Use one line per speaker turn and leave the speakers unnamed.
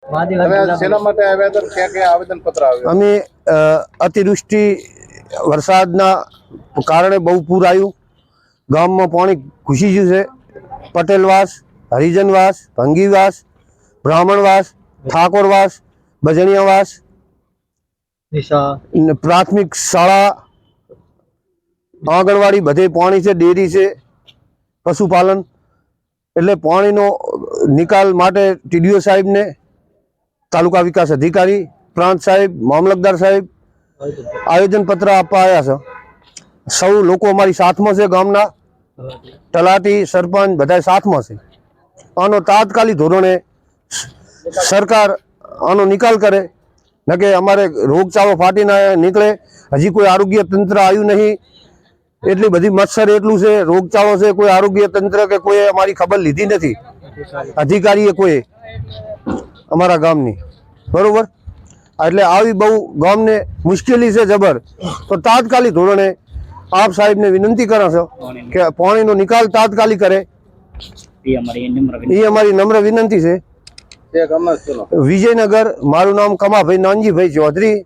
શેના માટે આવ્યા હતા? ક્યાં ક્યાં આવેદન પત્ર આવ્યું?
અમે અતિવૃષ્ટિ વરસાદના કારણે બહુ પૂર આવ્યું, ગામમાં પાણી ઘૂસી ગયું છે. પટેલવાસ, હરિજનવાસ, ભંગીવાસ, બ્રાહ્મણવાસ, ઠાકોરવાસ, બજણિયાવાસ, પ્રાથમિક શાળા, આંગણવાડી બધે પાણી છે, ડેરી છે, પશુપાલન. એટલે પાણીનો નિકાલ માટે ટીડીઓ સાહેબને, તાલુકા વિકાસ અધિકારી, પ્રાંત સાહેબ, મામલતદાર સાહેબ આવેદનપત્ર આપવા આવ્યા છે. સૌ લોકો અમારી સાથમાં છે, ગામના તલાટી, સરપંચ બધા સાથમાં છે. આનો તાત્કાલિક ધોરણે સરકાર આનો નિકાલ કરે, ન કે અમારે રોગચાળો ફાટી ના નીકળે. હજી કોઈ આરોગ્ય તંત્ર આવ્યું નહીં, એટલી બધી મચ્છર એટલું છે, રોગચાળો છે, કોઈ આરોગ્ય તંત્ર કે કોઈ અમારી ખબર લીધી નથી, અધિકારીએ કોઈ અમારા ગામની. બરોબર, એટલે આવી બહુ ગામને મુશ્કેલી છે જબર. તો તાત્કાલિક ધોરણે આપ સાહેબને વિનંતી કરો છો કે પાણીનો નિકાલ તાત્કાલિક કરે, એ અમારી નમ્ર વિનંતી છે. વિજયનગર, મારું નામ કમાભાઈ નાનજીભાઈ ચૌધરી.